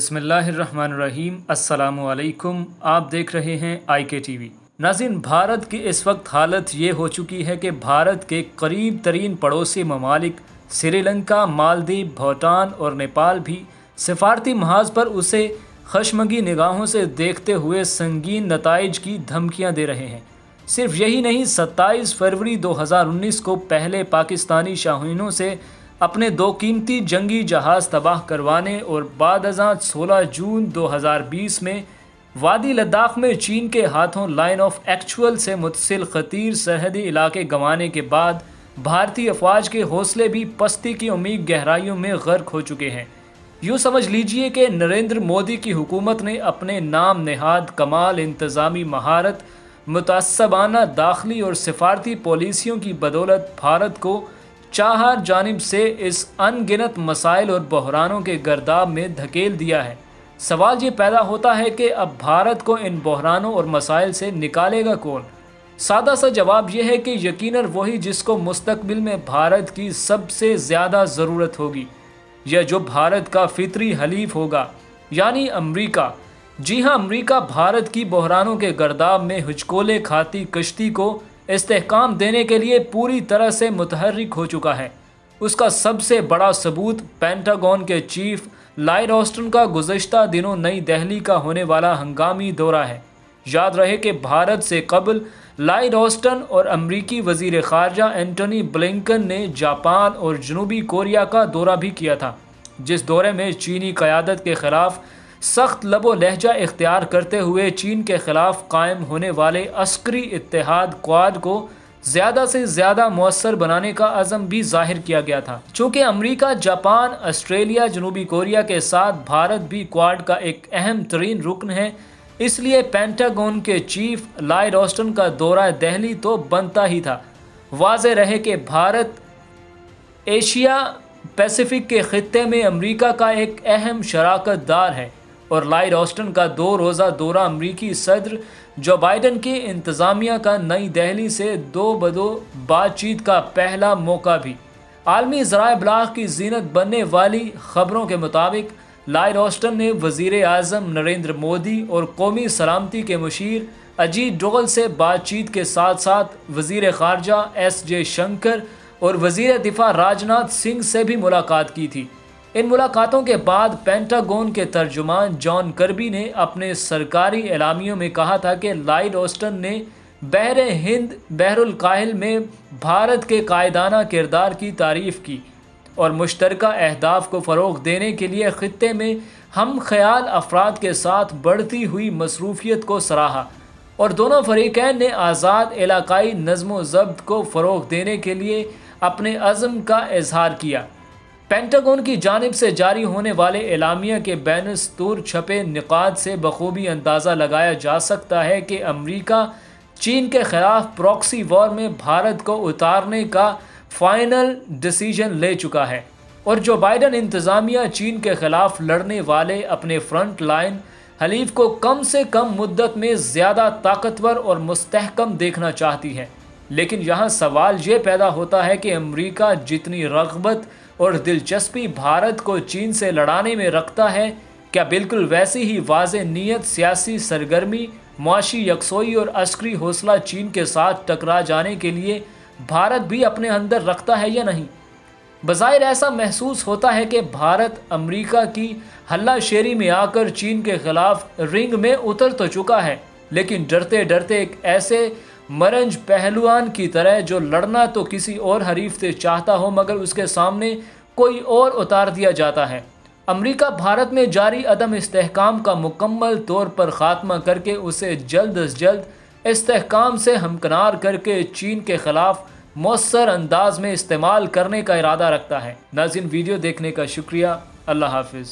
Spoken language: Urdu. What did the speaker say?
بسم اللہ الرحمن الرحیم۔ السلام علیکم، آپ دیکھ رہے ہیں IK TV۔ ناظرین، بھارت کی اس وقت حالت یہ ہو چکی ہے کہ بھارت کے قریب ترین پڑوسی ممالک سری لنکا، مالدیپ، بھوٹان اور نیپال بھی سفارتی محاذ پر اسے خشمگی نگاہوں سے دیکھتے ہوئے سنگین نتائج کی دھمکیاں دے رہے ہیں۔ صرف یہی نہیں، 27 فروری 2019 کو پہلے پاکستانی شاہینوں سے اپنے 2 قیمتی جنگی جہاز تباہ کروانے اور بعد ازاں 16 جون 2020 میں وادی لداخ میں چین کے ہاتھوں لائن آف ایکچول سے متصل خطیر سرحدی علاقے گنوانے کے بعد بھارتی افواج کے حوصلے بھی پستی کی عمیق گہرائیوں میں غرق ہو چکے ہیں۔ یوں سمجھ لیجئے کہ نریندر مودی کی حکومت نے اپنے نام نہاد کمال انتظامی مہارت، متعصبانہ داخلی اور سفارتی پالیسیوں کی بدولت بھارت کو چار جانب سے اس ان گنت مسائل اور بحرانوں کے گرداب میں دھکیل دیا ہے۔ سوال یہ پیدا ہوتا ہے کہ اب بھارت کو ان بحرانوں اور مسائل سے نکالے گا کون؟ سادہ سا جواب یہ ہے کہ یقیناً وہی جس کو مستقبل میں بھارت کی سب سے زیادہ ضرورت ہوگی، یا جو بھارت کا فطری حلیف ہوگا، یعنی امریکہ۔ جی ہاں، امریکہ بھارت کی بحرانوں کے گرداب میں ہچکولے کھاتی کشتی کو استحکام دینے کے لیے پوری طرح سے متحرک ہو چکا ہے۔ اس کا سب سے بڑا ثبوت پینٹاگون کے چیف لائیڈ آسٹن کا گزشتہ دنوں نئی دہلی کا ہونے والا ہنگامی دورہ ہے۔ یاد رہے کہ بھارت سے قبل لائیڈ آسٹن اور امریکی وزیر خارجہ اینٹونی بلنکن نے جاپان اور جنوبی کوریا کا دورہ بھی کیا تھا، جس دورے میں چینی قیادت کے خلاف سخت لب و لہجہ اختیار کرتے ہوئے چین کے خلاف قائم ہونے والے عسکری اتحاد کواد کو زیادہ سے زیادہ مؤثر بنانے کا عزم بھی ظاہر کیا گیا تھا۔ چونکہ امریکہ، جاپان، آسٹریلیا، جنوبی کوریا کے ساتھ بھارت بھی کواد کا ایک اہم ترین رکن ہے، اس لیے پینٹاگون کے چیف لائیڈ آسٹن کا دورہ دہلی تو بنتا ہی تھا۔ واضح رہے کہ بھارت ایشیا پیسیفک کے خطے میں امریکہ کا ایک اہم شراکت دار ہے، اور لائیڈ آسٹن کا 2 روزہ دورہ امریکی صدر جو بائیڈن کی انتظامیہ کا نئی دہلی سے 2 بدو بات چیت کا پہلا موقع بھی۔ عالمی ذرائع ابلاغ کی زینت بننے والی خبروں کے مطابق لائیڈ آسٹن نے وزیر اعظم نریندر مودی اور قومی سلامتی کے مشیر اجیت ڈوول سے بات چیت کے ساتھ ساتھ وزیر خارجہ ایس جے شنکر اور وزیر دفاع راجناتھ سنگھ سے بھی ملاقات کی تھی۔ ان ملاقاتوں کے بعد پینٹاگون کے ترجمان جان کربی نے اپنے سرکاری اعلامیوں میں کہا تھا کہ لائیڈ آسٹن نے بحر ہند بحر الکاہل میں بھارت کے قائدانہ کردار کی تعریف کی اور مشترکہ اہداف کو فروغ دینے کے لیے خطے میں ہم خیال افراد کے ساتھ بڑھتی ہوئی مصروفیت کو سراہا، اور دونوں فریقین نے آزاد علاقائی نظم و ضبط کو فروغ دینے کے لیے اپنے عزم کا اظہار کیا۔ پینٹاگون کی جانب سے جاری ہونے والے اعلامیہ کے بین السطور چھپے نقاط سے بخوبی اندازہ لگایا جا سکتا ہے کہ امریکہ چین کے خلاف پراکسی وار میں بھارت کو اتارنے کا فائنل ڈیسیژن لے چکا ہے، اور جو بائیڈن انتظامیہ چین کے خلاف لڑنے والے اپنے فرنٹ لائن حلیف کو کم سے کم مدت میں زیادہ طاقتور اور مستحکم دیکھنا چاہتی ہے۔ لیکن یہاں سوال یہ پیدا ہوتا ہے کہ امریکہ جتنی رغبت اور دلچسپی بھارت کو چین سے لڑانے میں رکھتا ہے، کیا بالکل ویسی ہی واضح نیت، سیاسی سرگرمی، معاشی یکسوئی اور عسکری حوصلہ چین کے ساتھ ٹکرا جانے کے لیے بھارت بھی اپنے اندر رکھتا ہے یا نہیں؟ بظاہر ایسا محسوس ہوتا ہے کہ بھارت امریکہ کی ہلہ شیری میں آ کر چین کے خلاف رنگ میں اتر تو چکا ہے، لیکن ڈرتے ڈرتے ایک ایسے مرنج پہلوان کی طرح جو لڑنا تو کسی اور حریف سے چاہتا ہو مگر اس کے سامنے کوئی اور اتار دیا جاتا ہے۔ امریکہ بھارت میں جاری عدم استحکام کا مکمل طور پر خاتمہ کر کے اسے جلد از جلد استحکام سے ہمکنار کر کے چین کے خلاف مؤثر انداز میں استعمال کرنے کا ارادہ رکھتا ہے۔ ناظرین، ویڈیو دیکھنے کا شکریہ۔ اللہ حافظ۔